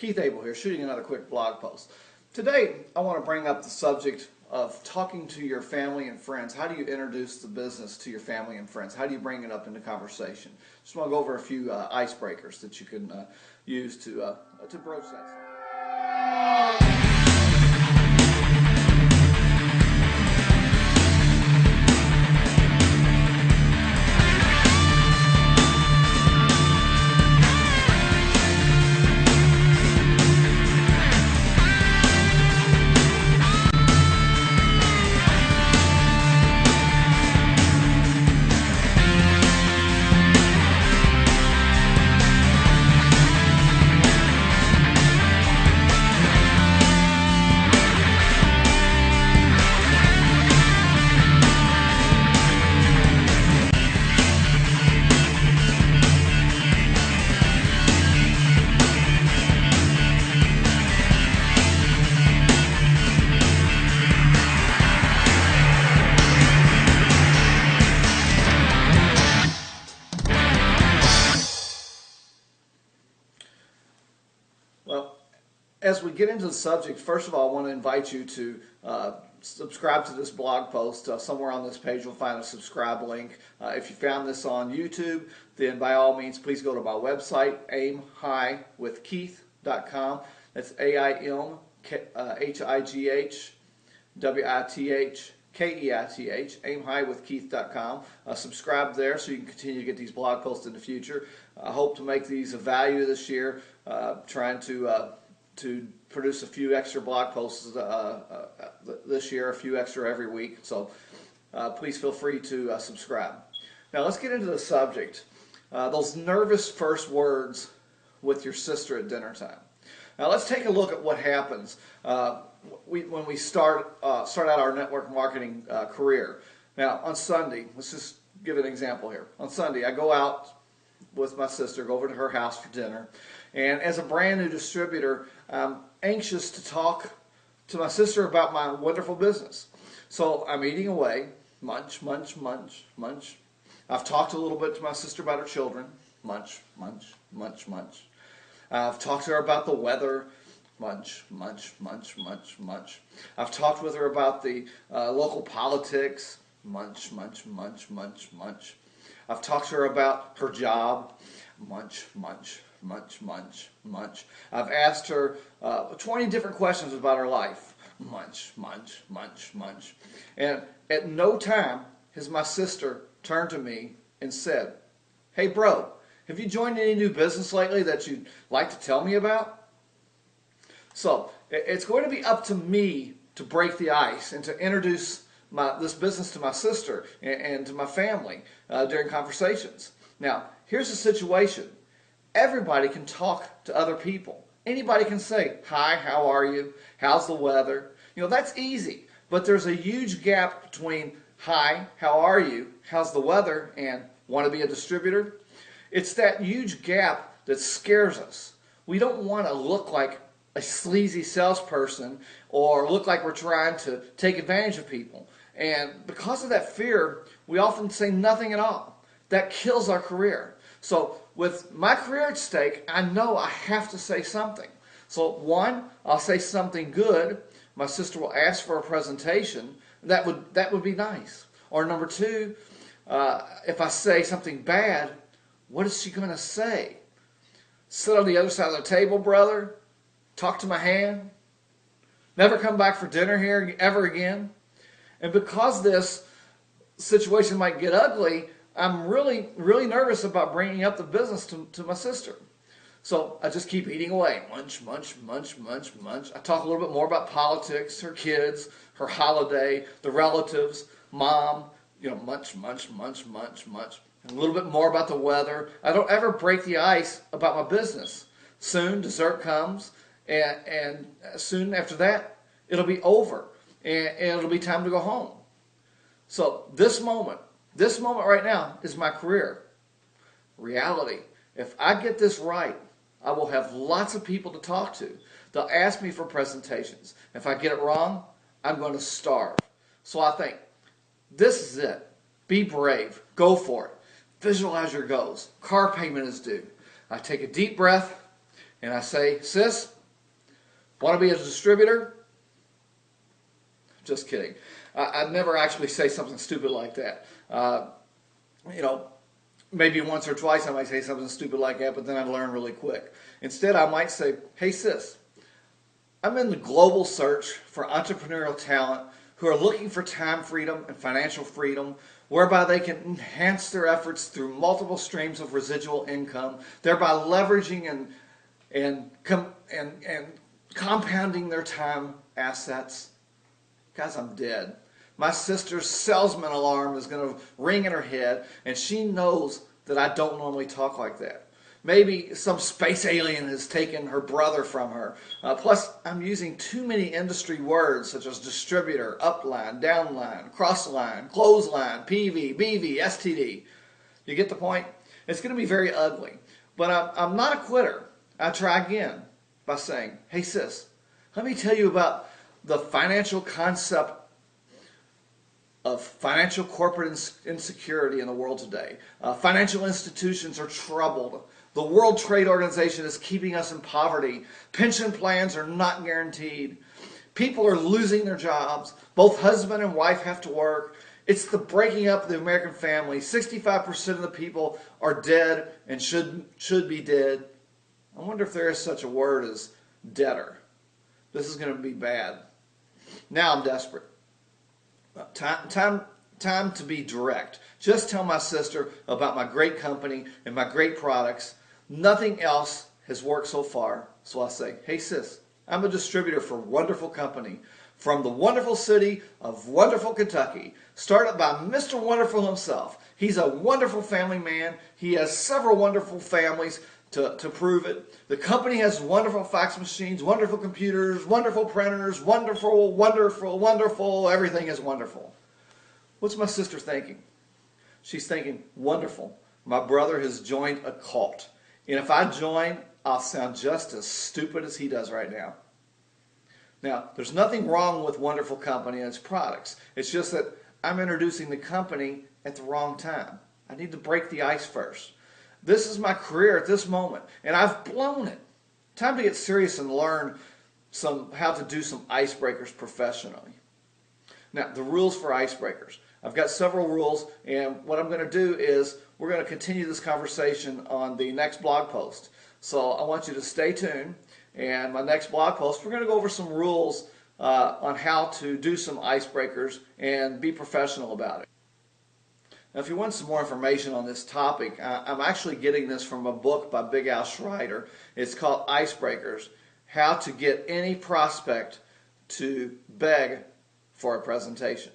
Keith Abell here, shooting another quick blog post. Today, I want to bring up the subject of talking to your family and friends. How do you introduce the business to your family and friends? How do you bring it up into conversation? Just want to go over a few icebreakers that you can use to broach that. Well, as we get into the subject, first of all, I want to invite you to subscribe to this blog post. Somewhere on this page you'll find a subscribe link. If you found this on YouTube, then by all means please go to my website, aimhighwithkeith.com. That's AIMHIGHWITHKEITH, aimhighwithkeith.com. Subscribe there so you can continue to get these blog posts in the future. I hope to make these of value this year, trying to produce a few extra blog posts this year, a few extra every week. So please feel free to subscribe. Now let's get into the subject. Those nervous first words with your sister at dinner time. Now let's take a look at what happens when we start out our network marketing career. Now on Sunday, let's just give an example here. On Sunday, I go out with my sister, go over to her house for dinner, and as a brand new distributor, I'm anxious to talk to my sister about my wonderful business. So I'm eating away, munch, munch, munch, munch. I've talked a little bit to my sister about her children, munch, munch, munch, munch. I've talked to her about the weather, munch, munch, munch, munch, munch. I've talked with her about the local politics, munch, munch, munch, munch, munch. I've talked to her about her job, munch, munch, munch, munch, munch. I've asked her 20 different questions about her life, munch, munch, munch, munch. And at no time has my sister turned to me and said, "Hey bro, have you joined any new business lately that you'd like to tell me about?" So it's going to be up to me to break the ice and to introduce this business to my sister and to my family during conversations. Now, here's the situation. Everybody can talk to other people. Anybody can say, "Hi, how are you? How's the weather?" You know, that's easy. But there's a huge gap between "Hi, how are you? How's the weather?" and "Want to be a distributor?" It's that huge gap that scares us. We don't want to look like a sleazy salesperson or look like we're trying to take advantage of people. And because of that fear, we often say nothing at all. That kills our career. So with my career at stake, I know I have to say something. So one, I'll say something good. My sister will ask for a presentation. That would be nice. Or number two, if I say something bad, what is she going to say? Sit on the other side of the table, brother? Talk to my hand? Never come back for dinner here ever again? And because this situation might get ugly, I'm really, really nervous about bringing up the business to my sister. So I just keep eating away. Munch, munch, munch, munch, munch. I talk a little bit more about politics, her kids, her holiday, the relatives, mom, munch, munch, munch, munch, munch. And a little bit more about the weather. I don't ever break the ice about my business. Soon dessert comes, and soon after that, it'll be over. And it'll be time to go home. So this moment right now is my career. Reality. If I get this right, I will have lots of people to talk to. They'll ask me for presentations. If I get it wrong, I'm going to starve. So I think, this is it. Be brave. Go for it. Visualize your goals. Car payment is due. I take a deep breath and I say, sis, want to be a distributor? Just kidding. I'd never actually say something stupid like that. Maybe once or twice I might say something stupid like that, but then I'd learn really quick. Instead, I might say, hey sis, I'm in the global search for entrepreneurial talent who are looking for time freedom and financial freedom, whereby they can enhance their efforts through multiple streams of residual income, thereby leveraging and compounding their time assets. Guys, I'm dead. My sister's salesman alarm is going to ring in her head, and she knows that I don't normally talk like that. Maybe some space alien has taken her brother from her. Plus, I'm using too many industry words such as distributor, upline, downline, crossline, clothesline, PV, BV, STD. You get the point? It's going to be very ugly. But I'm not a quitter. I try again by saying, hey sis, let me tell you about the financial concept of financial corporate insecurity in the world today. Financial institutions are troubled. The World Trade Organization is keeping us in poverty. Pension plans are not guaranteed. People are losing their jobs. Both husband and wife have to work. It's the breaking up of the American family. 65% of the people are dead and should be dead. I wonder if there is such a word as debtor. This is going to be bad. Now I'm desperate. Time to be direct. Just tell my sister about my great company and my great products. Nothing else has worked so far. So I say, hey sis, I'm a distributor for a wonderful company from the wonderful city of wonderful Kentucky, started by Mr. Wonderful himself. He's a wonderful family man. He has several wonderful families to prove it. The company has wonderful fax machines, wonderful computers, wonderful printers, wonderful, everything is wonderful. What's my sister thinking? She's thinking, wonderful. My brother has joined a cult. And if I join, I'll sound just as stupid as he does right now. Now, there's nothing wrong with Wonderful Company and its products. It's just that I'm introducing the company at the wrong time. I need to break the ice first. This is my career at this moment, and I've blown it. Time to get serious and learn how to do some icebreakers professionally. Now, the rules for icebreakers. I've got several rules, and what I'm going to do is we're going to continue this conversation on the next blog post. So I want you to stay tuned, and my next blog post, we're going to go over some rules on how to do some icebreakers and be professional about it. Now, if you want some more information on this topic, I'm actually getting this from a book by Big Al Schreiter. It's called Icebreakers, How to Get Any Prospect to Beg for a Presentation.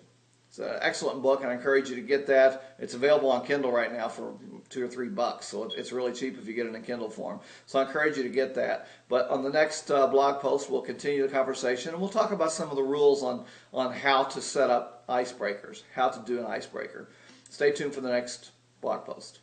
It's an excellent book, and I encourage you to get that. It's available on Kindle right now for $2 or $3, so it's really cheap if you get it in Kindle form. So I encourage you to get that. But on the next blog post, we'll continue the conversation, and we'll talk about some of the rules on how to set up icebreakers, how to do an icebreaker. Stay tuned for the next blog post.